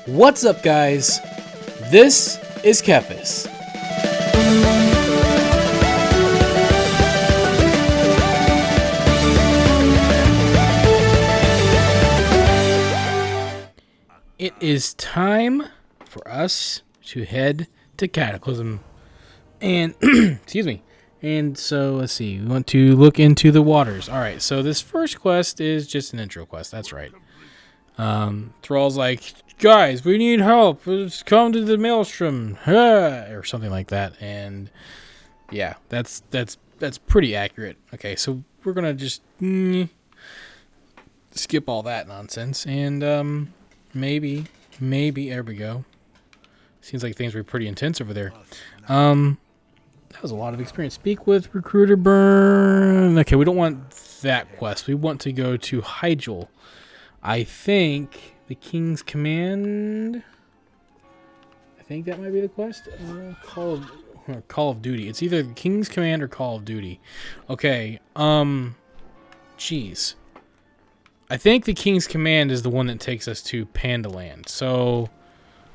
What's up, guys? This is Kephas. It is time for us to head to Cataclysm. And, excuse me. And so, let's see. We want to look into the waters. Alright, so this first quest is just an intro quest. That's right. Thrall's like, guys, we need help. Let's come to the maelstrom. Or something like that. And, yeah, that's pretty accurate. Okay, so we're going to just skip all that nonsense. And, maybe, there we go. Seems like things were pretty intense over there. That was a lot of experience. Speak with Recruiter Burn. Okay, we don't want that quest. We want to go to Hyjal. I think the King's Command. I think that might be the quest. Call of Duty. It's either the King's Command or Call of Duty. Okay. Jeez. I think the King's Command is the one that takes us to Pandaland. So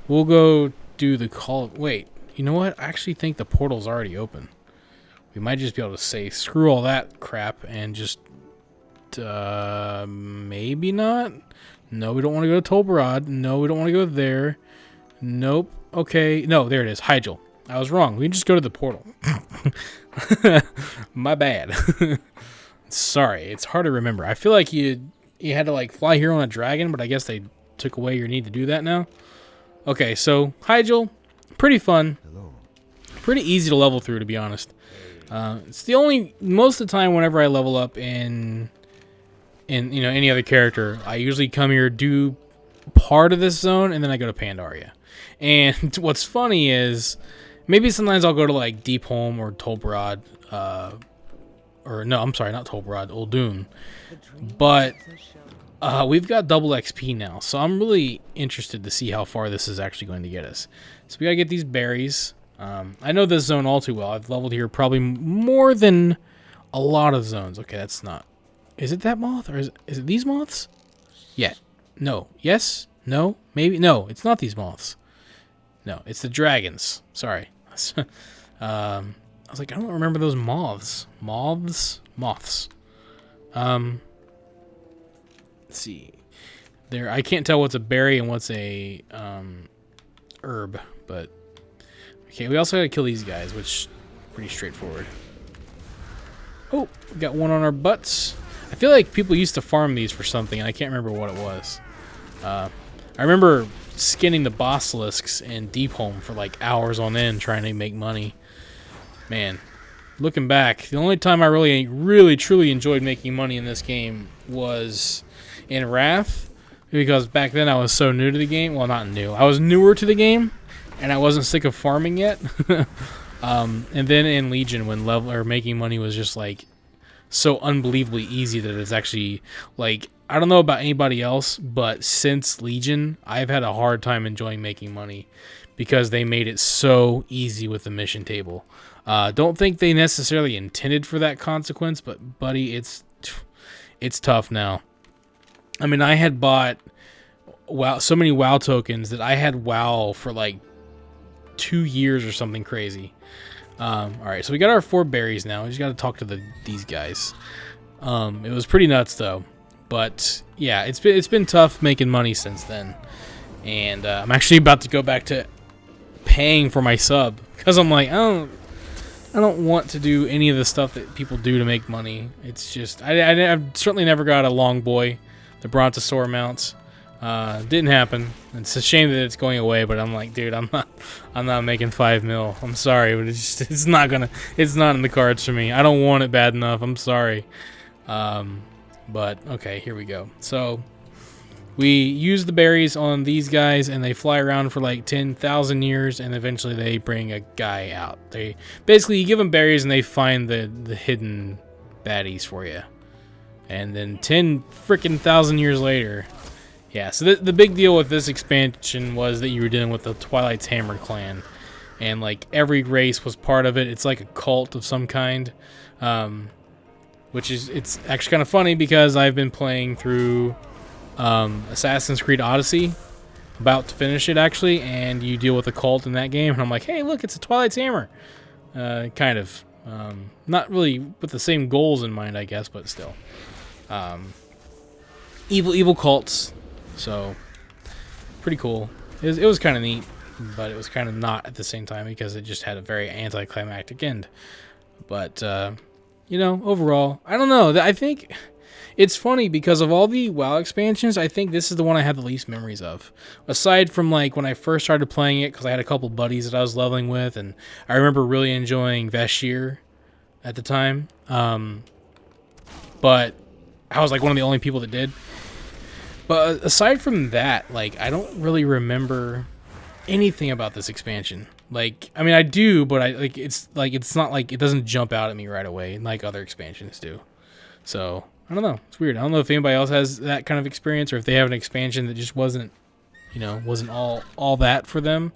we'll go do the call. Wait. You know what? I actually think the portal's already open. We might just be able to say, screw all that crap and just, maybe not. No, we don't want to go to Tolbarad. No, we don't want to go there. Nope. Okay. No, there it is. Hyjal. I was wrong. We can just go to the portal. My bad. Sorry. It's hard to remember. I feel like you had to, like, fly here on a dragon, but I guess they took away your need to do that now. Okay, so Hyjal. Pretty fun. Pretty easy to level through, to be honest. It's the only, most of the time whenever I level up in you know, any other character, I usually come here, do part of this zone, and then I go to Pandaria. And what's funny is, maybe sometimes I'll go to like Deepholm or Tolbarad, or no, I'm sorry, not Tolbarad, Uldun. But we've got double XP now, so I'm really interested to see how far this is actually going to get us. So we gotta get these berries. I know this zone all too well. I've leveled here probably more than a lot of zones. Okay, that's not. Is it that moth? Or is it these moths? Yeah. No. Yes? No? Maybe? No, it's not these moths. No, it's the dragons. Sorry. I was like, I don't remember those moths. Moths? Let's see. There, I can't tell what's a berry and what's a herb, but okay, we also gotta kill these guys, which is pretty straightforward. Oh, we got one on our butts. I feel like people used to farm these for something, and I can't remember what it was. I remember skinning the basilisks in Deepholm for like hours on end trying to make money. Man, looking back, the only time I really truly enjoyed making money in this game was in Wrath, because back then I was so new to the game. Well, not new. I was newer to the game, and I wasn't sick of farming yet. And then in Legion, when making money was just like so unbelievably easy that it's actually like, I don't know about anybody else, but since Legion, I've had a hard time enjoying making money because they made it so easy with the mission table. Don't think they necessarily intended for that consequence, but buddy, it's tough now. I mean, I had bought so many WoW tokens that I had WoW for like 2 years or something crazy. Alright, so we got our 4 berries now. We just got to talk to these guys. It was pretty nuts though. But yeah, it's been tough making money since then. And I'm actually about to go back to paying for my sub, because I'm like, I don't want to do any of the stuff that people do to make money. It's just, I've certainly never got a long boy, the Brontosaur mounts. Didn't happen. It's a shame that it's going away, but I'm like, dude, I'm not making 5 mil. I'm sorry, but it's not in the cards for me. I don't want it bad enough. I'm sorry. But okay, here we go. So we use the berries on these guys, and they fly around for like 10,000 years, and eventually they bring a guy out. They basically, you give them berries, and they find the hidden baddies for you. And then 10 freaking thousand years later. Yeah, so the big deal with this expansion was that you were dealing with the Twilight's Hammer clan. And, like, every race was part of it. It's like a cult of some kind. It's actually kind of funny because I've been playing through Assassin's Creed Odyssey. about to finish it actually, and you deal with a cult in that game, and I'm like, hey, look, it's a Twilight's Hammer. Kind of. Not really with the same goals in mind, I guess, but still. Evil cults. So, pretty cool. It was kind of neat, but it was kind of not at the same time because it just had a very anticlimactic end. But, you know, overall, I don't know. I think it's funny because of all the WoW expansions, I think this is the one I have the least memories of. Aside from, like, when I first started playing it, because I had a couple buddies that I was leveling with, and I remember really enjoying Vashtir at the time. But I was, like, one of the only people that did. But aside from that, like, I don't really remember anything about this expansion. Like, I mean, I do, but it's not like it doesn't jump out at me right away like other expansions do. So, I don't know. It's weird. I don't know if anybody else has that kind of experience or if they have an expansion that just wasn't, you know, wasn't all that for them.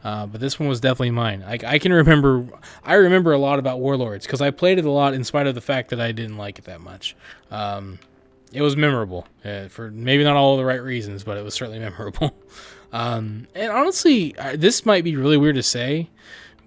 But this one was definitely mine. I remember a lot about Warlords because I played it a lot in spite of the fact that I didn't like it that much. It was memorable for maybe not all the right reasons, but it was certainly memorable. And honestly, this might be really weird to say,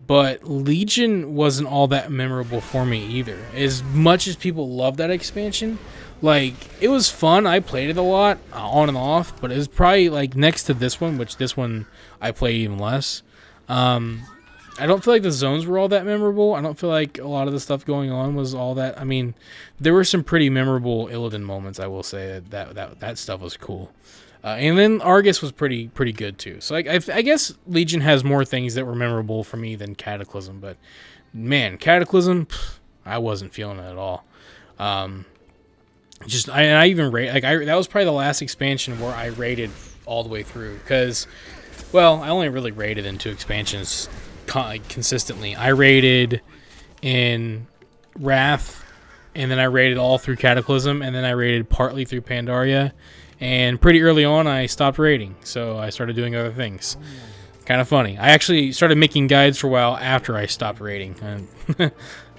but Legion wasn't all that memorable for me either. As much as people love that expansion, like, it was fun. I played it a lot, on and off, but it was probably, like, next to this one, which this one I played even less. I don't feel like the zones were all that memorable. I don't feel like a lot of the stuff going on was all that. I mean, there were some pretty memorable Illidan moments, I will say. That stuff was cool. And then Argus was pretty good too. So I guess Legion has more things that were memorable for me than Cataclysm. But man, Cataclysm, I wasn't feeling it at all. I even rate that was probably the last expansion where I rated all the way through because, well, I only really rated in 2 expansions consistently. I rated in Wrath, and then I rated all through Cataclysm, and then I rated partly through Pandaria. And pretty early on, I stopped rating, so I started doing other things. Kind of funny. I actually started making guides for a while after I stopped rating. I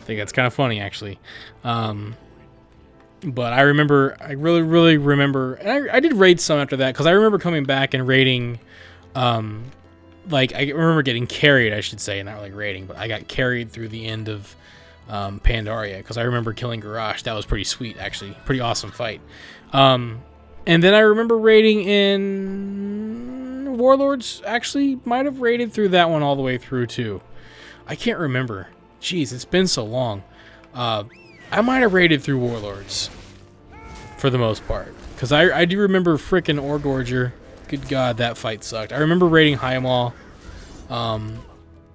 think that's kind of funny, actually. But I really remember, and I did raid some after that, because I remember coming back and raiding, like, I remember getting carried, I should say, not really raiding, but I got carried through the end of Pandaria, because I remember killing Garrosh. That was pretty sweet, actually. Pretty awesome fight. And then I remember raiding in Warlords. Actually, might have raided through that one all the way through, too. I can't remember. Jeez, it's been so long. I might have raided through Warlords for the most part. Because I do remember frickin' Orgorger. Good God, that fight sucked. I remember raiding Highmaw.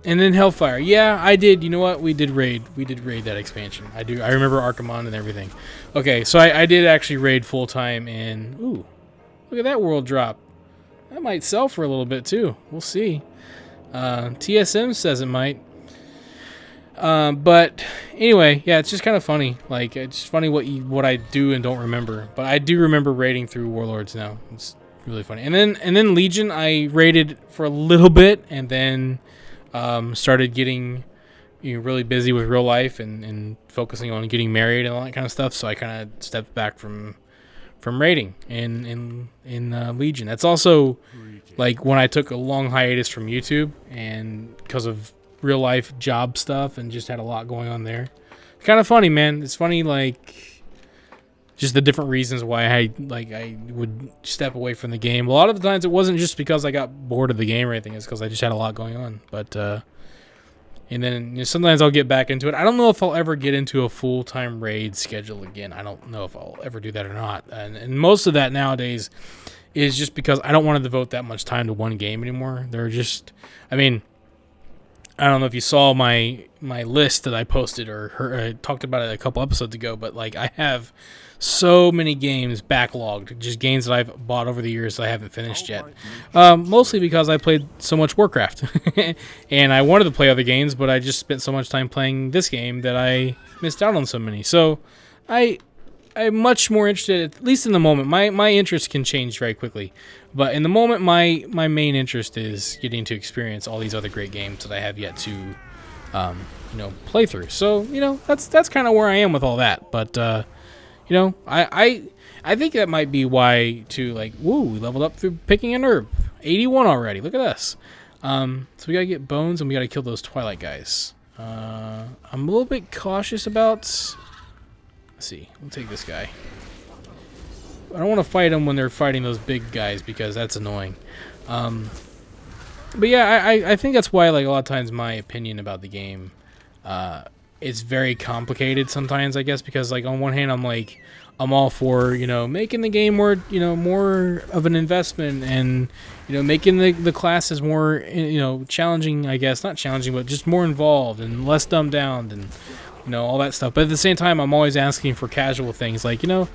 And then Hellfire. Yeah, I did. You know what? We did raid that expansion. I do. I remember Archimonde and everything. Okay, so I did actually raid full time in. Ooh, look at that world drop. That might sell for a little bit too. We'll see. TSM says it might. But anyway, yeah, it's just kind of funny. Like, it's funny what I do and don't remember. But I do remember raiding through Warlords now. It's really funny. And then Legion, I raided for a little bit, and then started getting really busy with real life and focusing on getting married and all that kind of stuff. So I kind of stepped back from raiding in Legion. That's also like when I took a long hiatus from YouTube and because of real life job stuff and just had a lot going on there. It's kind of funny, man. It's funny, like, just the different reasons why I would step away from the game. A lot of the times it wasn't just because I got bored of the game or anything. It's because I just had a lot going on. But and then sometimes I'll get back into it. I don't know if I'll ever get into a full-time raid schedule again. I don't know if I'll ever do that or not. And most of that nowadays is just because I don't want to devote that much time to one game anymore. They're just, I mean, I don't know if you saw my list that I posted or I talked about it a couple episodes ago, but like I have so many games backlogged, just games that I've bought over the years that I haven't finished yet. Mostly because I played so much Warcraft, and I wanted to play other games, but I just spent so much time playing this game that I missed out on so many. So I'm much more interested, at least in the moment. My interest can change very quickly, but in the moment, my main interest is getting to experience all these other great games that I have yet to, play through. So that's kind of where I am with all that. But I think that might be why too. Like, woo, we leveled up through picking an herb, 81 already. Look at us. So we gotta get bones and we gotta kill those Twilight guys. I'm a little bit cautious about... Let's see. We'll take this guy. I don't want to fight them when they're fighting those big guys because that's annoying. But yeah, I think that's why, like, a lot of times my opinion about the game, it's very complicated sometimes, I guess, because, like, on one hand, I'm all for, you know, making the game more, you know, more of an investment and, you know, making the classes more, you know, challenging, I guess, not challenging, but just more involved and less dumbed down and, you know, all that stuff. But at the same time, I'm always asking for casual things like, you know,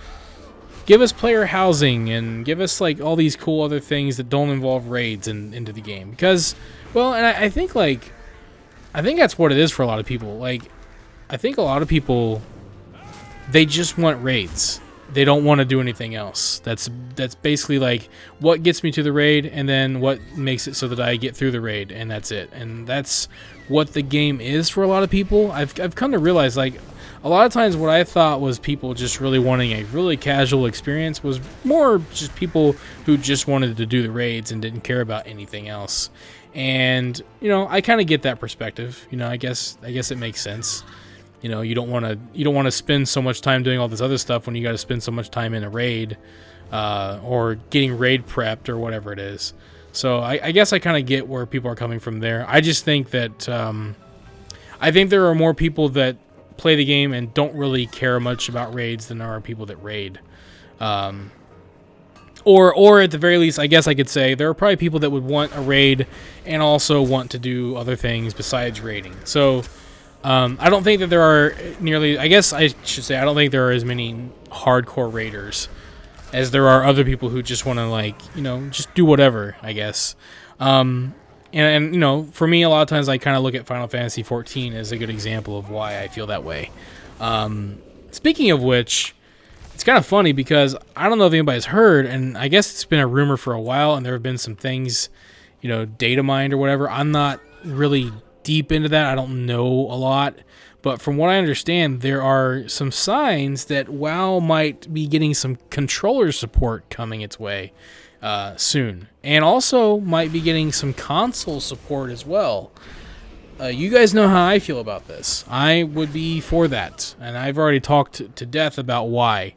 give us player housing and give us, like, all these cool other things that don't involve raids into the game. Because, well, and I think, like, I think that's what it is for a lot of people. Like, I think a lot of people, they just want raids. They don't want to do anything else. That's basically, like, what gets me to the raid and then what makes it so that I get through the raid, and that's it. And that's what the game is for a lot of people. I've come to realize, like, a lot of times what I thought was people just really wanting a really casual experience was more just people who just wanted to do the raids and didn't care about anything else. And, you know, I kind of get that perspective. You know, I guess it makes sense. You know, you don't want to spend so much time doing all this other stuff when you got to spend so much time in a raid or getting raid prepped or whatever it is. So I guess I kind of get where people are coming from there. I just think that I think there are more people that play the game and don't really care much about raids than there are people that raid. Or at the very least, I guess I could say there are probably people that would want a raid and also want to do other things besides raiding. So I don't think that there are nearly, I guess I should say, I don't think there are as many hardcore raiders as there are other people who just want to, like, you know, just do whatever, I guess. And you know, for me, a lot of times I kind of look at Final Fantasy XIV as a good example of why I feel that way. Speaking of which, it's kind of funny because I don't know if anybody's heard, and I guess it's been a rumor for a while, and there have been some things, you know, data mined or whatever. I'm not really deep into that. I don't know a lot. But from what I understand, there are some signs that WoW might be getting some controller support coming its way soon. And also might be getting some console support as well. You guys know how I feel about this. I would be for that. And I've already talked to death about why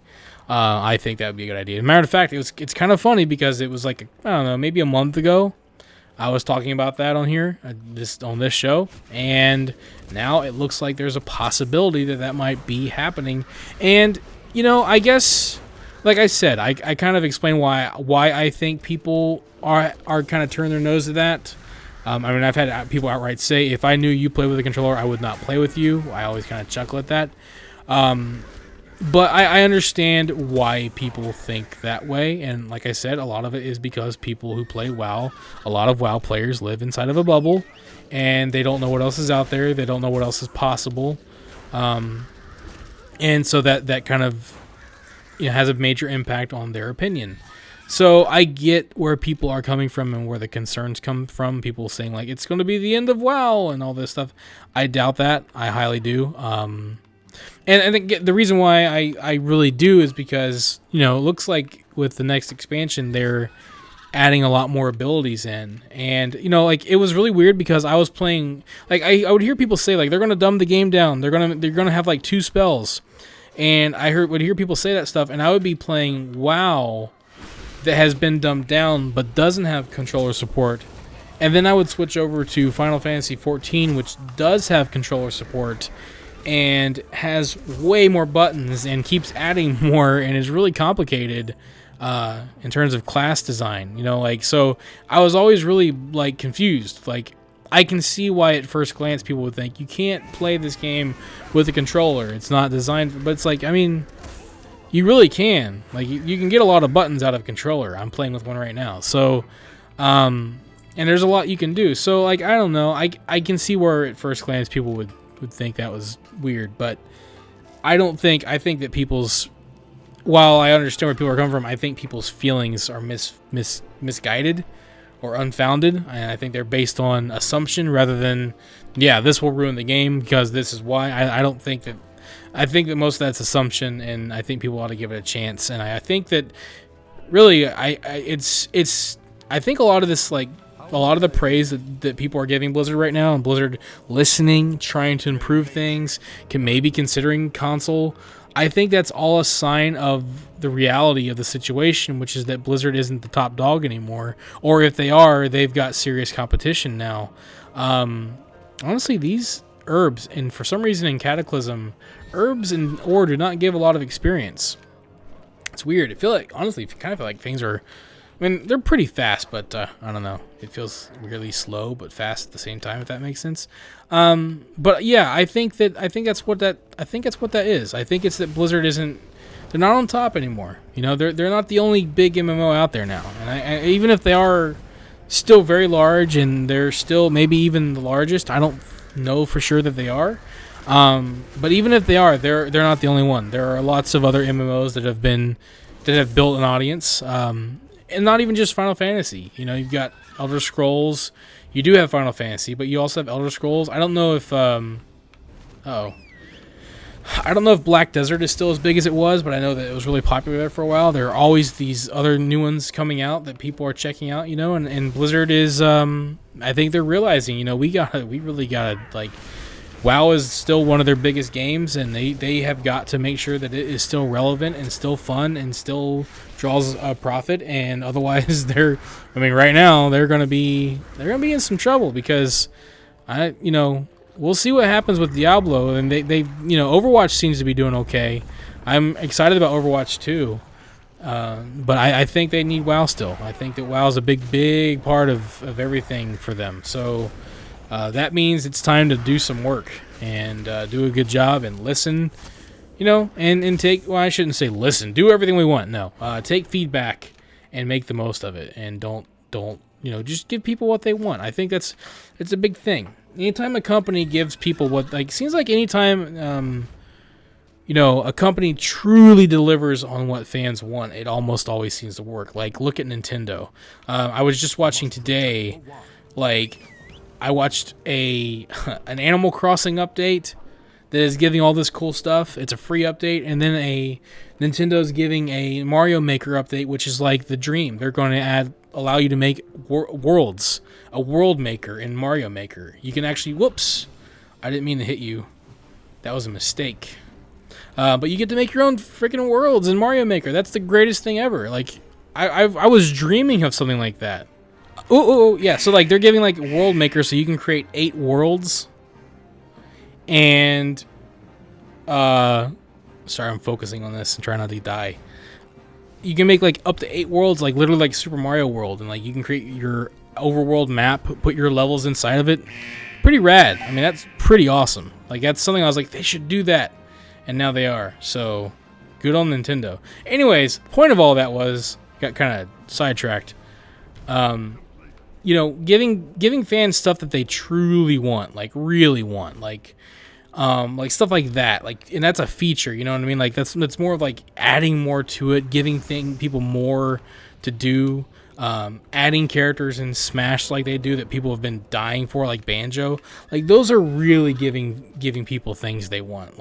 I think that would be a good idea. As a matter of fact, it's kind of funny because it was like, I don't know, maybe a month ago, I was talking about that on here, on this show, and now it looks like there's a possibility that might be happening. And, you know, I guess, like I said, I kind of explained why I think people are kind of turning their nose to that. I mean, I've had people outright say, if I knew you play with a controller, I would not play with you. I always kind of chuckle at that. But I understand why people think that way, and like I said, a lot of it is because people who play WoW, a lot of WoW players live inside of a bubble, and they don't know what else is out there, they don't know what else is possible, and so that kind of, you know, has a major impact on their opinion. So I get where people are coming from and where the concerns come from, people saying, like, it's going to be the end of WoW and all this stuff. I doubt that, I highly do. And I think the reason why I really do is because, you know, it looks like with the next expansion, they're adding a lot more abilities in. And, you know, like, it was really weird because I was playing, like, I would hear people say, like, they're going to dumb the game down. They're going to have, like, 2 spells. And would hear people say that stuff, and I would be playing WoW that has been dumbed down but doesn't have controller support. And then I would switch over to Final Fantasy XIV, which does have controller support and has way more buttons and keeps adding more and is really complicated in terms of class design, you know, like, so I was always really, like, confused. Like, I can see why at first glance people would think you can't play this game with a controller, it's not designed but it's like, I mean, you really can. Like, you can get a lot of buttons out of a controller. I'm playing with one right now, so and there's a lot you can do. So, like, I don't know, I can see where at first glance people would think that was weird, but I think that people's, while I understand where people are coming from, I think people's feelings are misguided or unfounded, and I think they're based on assumption rather than, yeah, this will ruin the game because this is why. I think that most of that's assumption, and I think people ought to give it a chance. And I think that really, I I think a lot of this, like, a lot of the praise that people are giving Blizzard right now, and Blizzard listening, trying to improve things, can maybe considering console, I think that's all a sign of the reality of the situation, which is that Blizzard isn't the top dog anymore. Or if they are, they've got serious competition now. Honestly, these herbs, and for some reason in Cataclysm, herbs and ore do not give a lot of experience. It's weird. I feel like, honestly, I kind of feel like things are, I mean, they're pretty fast, but I don't know. It feels really slow but fast at the same time, if that makes sense. But yeah, I think that's what that is. I think it's that Blizzard isn't, they're not on top anymore. You know, they're not the only big MMO out there now. And I even if they are still very large and they're still maybe even the largest, I don't know for sure that they are. But even if they are, they're not the only one. There are lots of other MMOs that have built an audience. And not even just Final Fantasy. You know, you've got Elder Scrolls. You do have Final Fantasy, but you also have Elder Scrolls. I don't know if I don't know if Black Desert is still as big as it was, but I know that it was really popular there for a while. There are always these other new ones coming out that people are checking out, you know, and Blizzard is I think they're realizing, you know, we really gotta, like, WoW is still one of their biggest games, and they have got to make sure that it is still relevant and still fun and still draws a profit. And otherwise, right now they're gonna be in some trouble, because we'll see what happens with Diablo, and they Overwatch seems to be doing okay. I'm excited about Overwatch 2, but I think they need WoW still. I think that WoW is a big part of everything for them. So. That means it's time to do some work and do a good job and listen, and take, well, I shouldn't say listen, do everything we want. No, take feedback and make the most of it, and don't, just give people what they want. I think it's a big thing. Anytime a company gives people seems like anytime, a company truly delivers on what fans want, it almost always seems to work. Like, look at Nintendo. I was just watching today, I watched an Animal Crossing update that is giving all this cool stuff. It's a free update, and then Nintendo's giving a Mario Maker update, which is like the dream. They're going to allow you to make worlds, a world maker in Mario Maker. You can actually, whoops, I didn't mean to hit you. That was a mistake. But you get to make your own freaking worlds in Mario Maker. That's the greatest thing ever. Like, I was dreaming of something like that. Oh, yeah. So, they're giving, World Maker, so you can create 8 worlds. And, sorry, I'm focusing on this and trying not to die. You can make, up to 8 worlds, literally like Super Mario World. And, you can create your overworld map, put your levels inside of it. Pretty rad. I mean, that's pretty awesome. That's something I was like, they should do that. And now they are. So, good on Nintendo. Anyways, the point of all that got kind of sidetracked. Giving fans stuff that they truly want, really want, stuff like that, and that's a feature, you know what I mean? That's more of adding more to it, giving people more to do, adding characters in Smash like they do that people have been dying for, like Banjo. Those are really giving people things they want.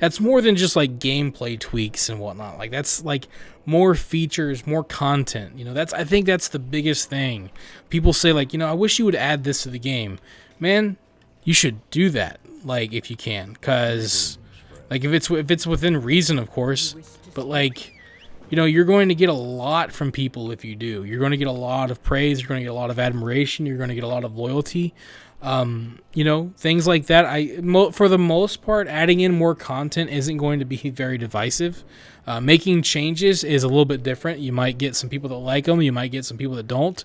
That's more than just gameplay tweaks and whatnot. That's more features, more content. I think that's the biggest thing. People say I wish you would add this to the game. Man, you should do that. If you can, because if it's within reason, of course. But you're going to get a lot from people if you do. You're going to get a lot of praise. You're going to get a lot of admiration. You're going to get a lot of loyalty. Things like that. For the most part, adding in more content isn't going to be very divisive. Making changes is a little bit different. You might get some people that like them. You might get some people that don't.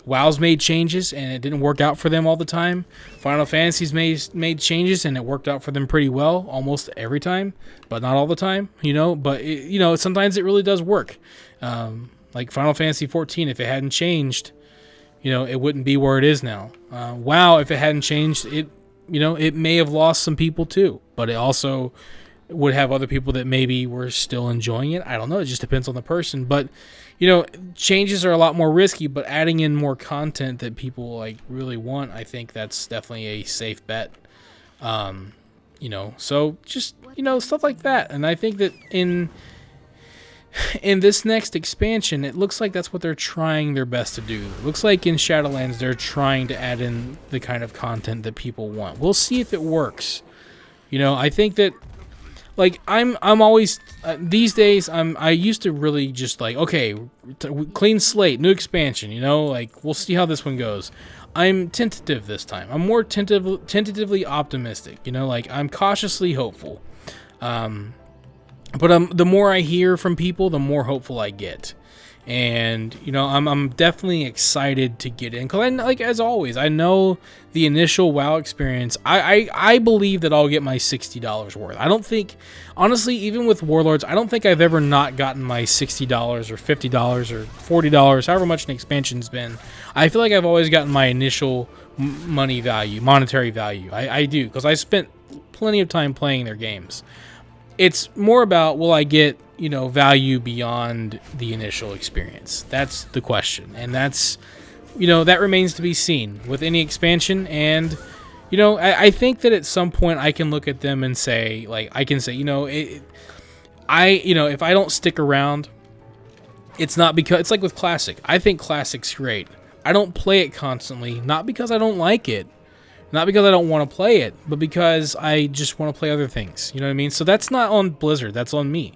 WoW's made changes, and it didn't work out for them all the time. Final Fantasy's made changes, and it worked out for them pretty well almost every time, but not all the time, But, sometimes it really does work. Final Fantasy 14, if it hadn't changed, it wouldn't be where it is now. WoW, if it hadn't changed, it may have lost some people too, but it also would have other people that maybe were still enjoying it. I don't know. It just depends on the person. But, changes are a lot more risky, but adding in more content that people really want, I think that's definitely a safe bet. So just, stuff like that. And I think that in this next expansion, it looks like that's what they're trying their best to do. It looks like in Shadowlands, they're trying to add in the kind of content that people want. We'll see if it works. You know, I think that, like, I'm always these days. I used to really just like, okay, clean slate, new expansion. You know, like, we'll see how this one goes. I'm tentative this time. I'm more tentatively optimistic. You know, like, I'm cautiously hopeful. But the more I hear from people, the more hopeful I get. And, you know, I'm definitely excited to get in. Because, like, as always, I know the initial WoW experience. I believe that I'll get my $60 worth. I don't think, honestly, even with Warlords, I don't think I've ever not gotten my $60 or $50 or $40, however much an expansion's been. I feel like I've always gotten my initial monetary value. I do, because I spent plenty of time playing their games. It's more about, will I get, you know, value beyond the initial experience? That's the question. And that's, you know, that remains to be seen with any expansion. And, you know, I think that at some point I can look at them and say, like, I can say, you know, you know, if I don't stick around, it's not because, it's like with Classic. I think Classic's great. I don't play it constantly, not because I don't like it. Not because I don't want to play it, but because I just want to play other things. You know what I mean? So that's not on Blizzard. That's on me.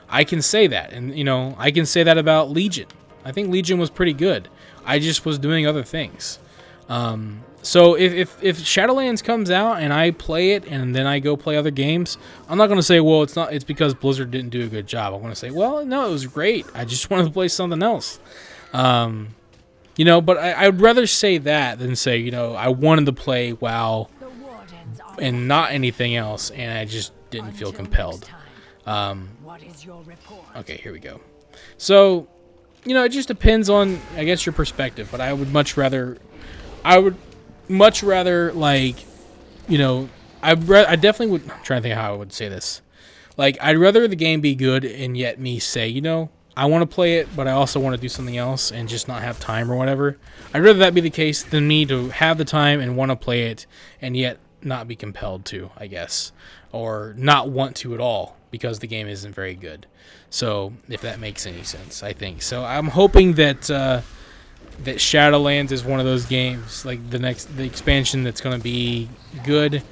I can say that. And, you know, I can say that about Legion. I think Legion was pretty good. I just was doing other things. So if Shadowlands comes out and I play it and then I go play other games, I'm not going to say, well, it's because Blizzard didn't do a good job. I'm going to say, well, no, it was great. I just wanted to play something else. You know, but I would rather say that than say, you know, I wanted to play WoW and not anything else, and I just didn't feel compelled. Okay, here we go. So, you know, it just depends on, I guess, your perspective, but I would much rather, like, you know, I definitely would, I'm trying to think how I would say this. Like, I'd rather the game be good and yet me say, you know, I want to play it, but I also want to do something else and just not have time or whatever. I'd rather that be the case than me to have the time and want to play it and yet not be compelled to, I guess. Or not want to at all because the game isn't very good. So, if that makes any sense, I think. So, I'm hoping that that Shadowlands is one of those games, like the expansion that's going to be good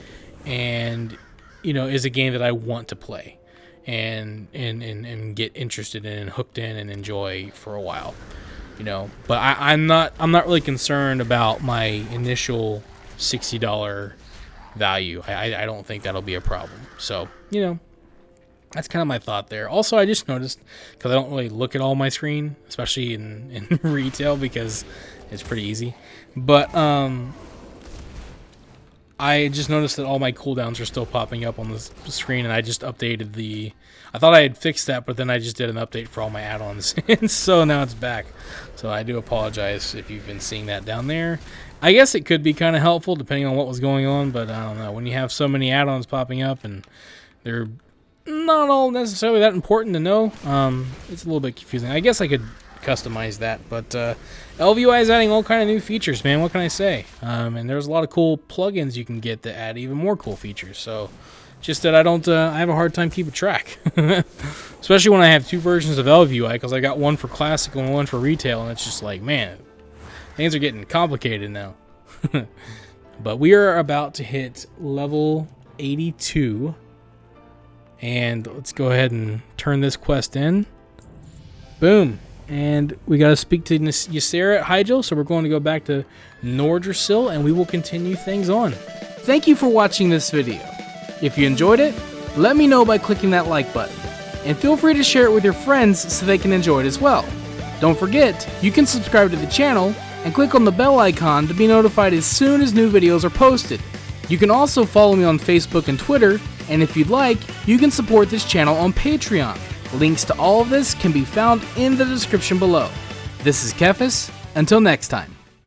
and, you know, is a game that I want to play. And get interested in and hooked in and enjoy for a while, you know. But I'm not really concerned about my initial $60 value. I don't think that'll be a problem. So, you know, that's kind of my thought there. Also, I just noticed, because I don't really look at all my screen, especially in retail, because it's pretty easy. But I just noticed that all my cooldowns are still popping up on the screen, and I just updated the... I thought I had fixed that, but then I just did an update for all my add-ons, and so now it's back. So I do apologize if you've been seeing that down there. I guess it could be kind of helpful, depending on what was going on, but I don't know. When you have so many add-ons popping up, and they're not all necessarily that important to know, it's a little bit confusing. I guess I could customize that, but LVUI is adding all kind of new features, man. What can I say? And there's a lot of cool plugins you can get that add even more cool features. So just that I have a hard time keeping track, especially when I have two versions of LVUI, because I got one for classic and one for retail, and it's just like, man, things are getting complicated now. But we are about to hit level 82, and let's go ahead and turn this quest in. Boom. And we got to speak to Ysera at Hyjal, so we're going to go back to Nordrassil, and we will continue things on. Thank you for watching this video. If you enjoyed it, let me know by clicking that like button, and feel free to share it with your friends so they can enjoy it as well. Don't forget, you can subscribe to the channel and click on the bell icon to be notified as soon as new videos are posted. You can also follow me on Facebook and Twitter, and if you'd like, you can support this channel on Patreon. Links to all of this can be found in the description below. This is Kephas. Until next time.